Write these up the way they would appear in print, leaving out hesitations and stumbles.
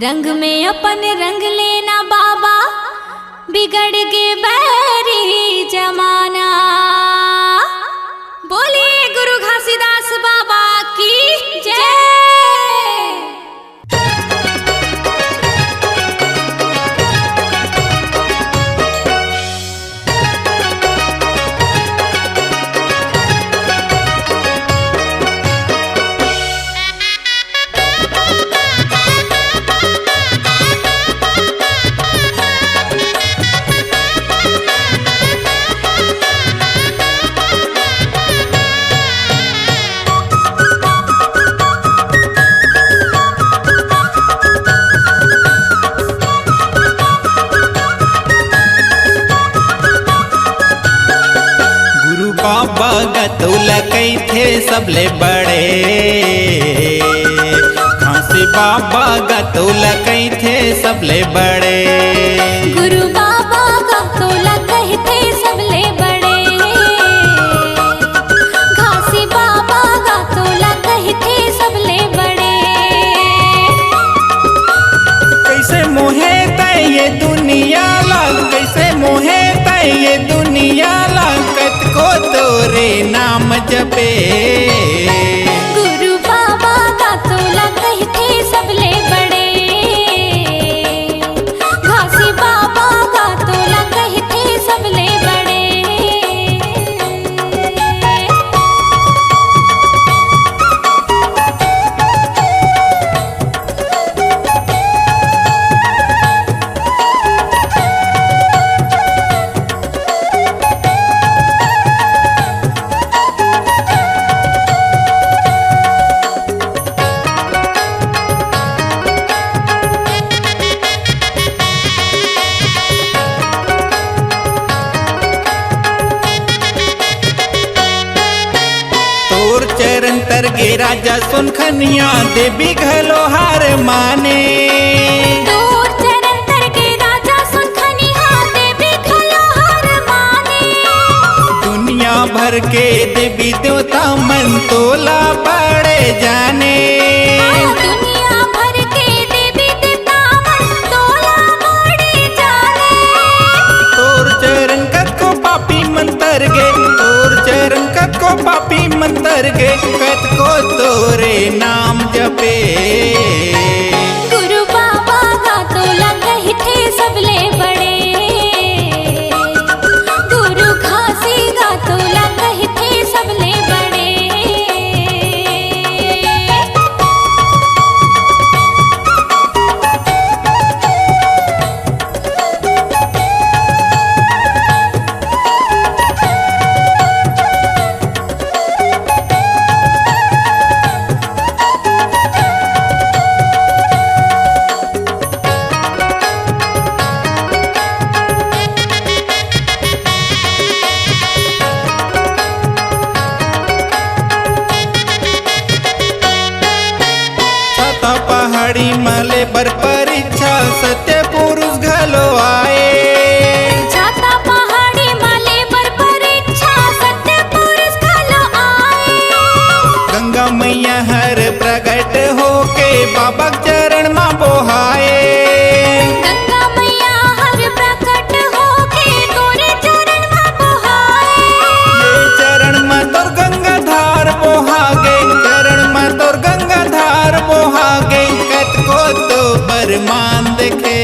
रंग में अपन रंग लेना बाबा, बिगड़ के बैरी जमाना। बोलिए गुरु घासीदास बाबा की जय। गतौला कई थे सबले बड़े, घासी बाबा गतौला कई थे सबले बड़े। गुरु बाबा गतौला कही थे सबले बड़े, घासी बाबा गतौला कही थे सबले बड़े। कैसे मोहे तय ये दुनिया लाल, कैसे मोहे तय ये दुनिया लाल, को तोरे नाम जपे। गुरु बाबा गतौला कही थे सबले बड़े, घासी बाबा गतौला कही थे सबले बड़े। चरण तर गे राजा सुनखनिया, देवी घलो हार माने। तोर चरण तर गे राजा सुनखनिया, देवी घलो हार माने। दुनिया भर के देवी देवता मन तोला बड़े जाने। दुनिया भर के देवी देवता मन तोला बड़े जाने। तोर चरण को पापी मंतर गे, तोर चरण को पापी मंतर गे, कत को तोरे नाम जपे। गुरु बाबा गतौला कही थे सबले बड़े, गुरु घासी गतौला कही थे सबले बड़े। पहाड़ी मले बर परीक्षा सत्य पुरुष घलो आए। छाता पहाड़ी मले बर परीक्षा सत्य पुरुष घलो आए। गंगा मैया हर प्रगट होके बाबा चरण मां बोहाए। गंगा मैया हर प्रकट होके तोरे चरण मां बोहाए। ये चरण मां तोर गंगा धार बोहागे, चरण मां तोर गंगा धार बोहागे, कत को तो बरमान देखे।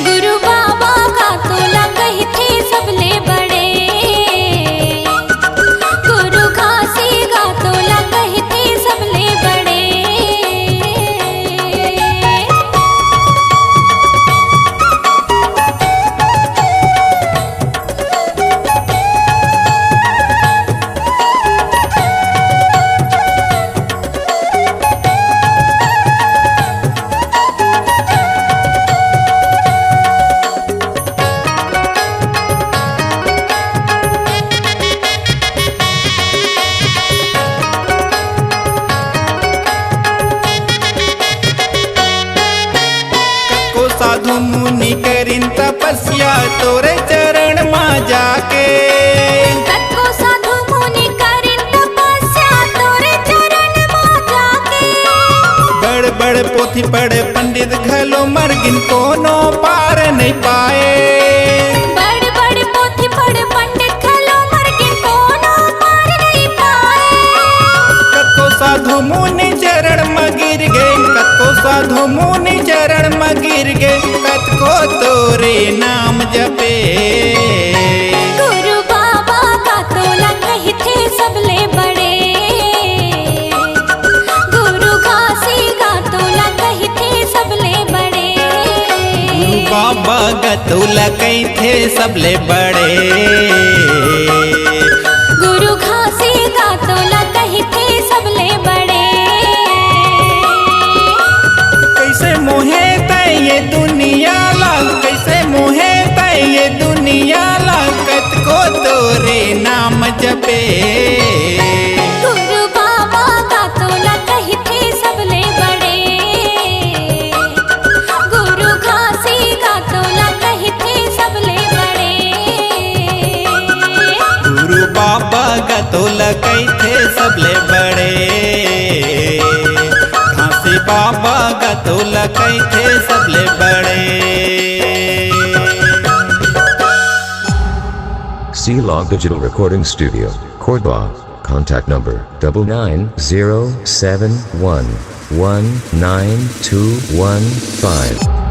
गुरु बाबा गतौला कही थे सबले बड़े, गुरु घासी गतौला कही थे सबले बड़े। साधु मुनि करिन तपस्या तोरे चरण मां जाके। साधु मुनि करिन तपस्या तोरे चरण मां जाके। बड़ बड़ पोथी बड़े पंडित घलो मरगिन कोनो पार नहीं पाए। बड़े बड़े पोथी पढ़े पंडित घलो मरगिन कोनो पार नहीं पाए। कतो साधु मुनि चरण में गिर गए, कतो साधु मुनि चरण में गिर गए, कतको तोरे नाम जपे। गुरु बाबा का तोला कही थे सबले बड़े, गुरु घासी का तोला कही थे सबले बड़े। बाबा गतुला कई थे सबले बड़े, गुरु घासी का तोला कही थे सबले बड़े। कैसे मोहे तय ये दुनिया ला, कैसे मोहे तय ये दुनिया ला, कतको तोरे नाम जपे। गुरु बाबा का तोला कही थे सबले बड़े, गुरु घासी का तोला कही थे सबले बड़े। गुरु बाबा गतुला कई थे सबले बड़े, घासी बाबा गतुला कई थे सबले बड़े। C-Log Digital Recording Studio, Cordoba. Contact number 9907119215.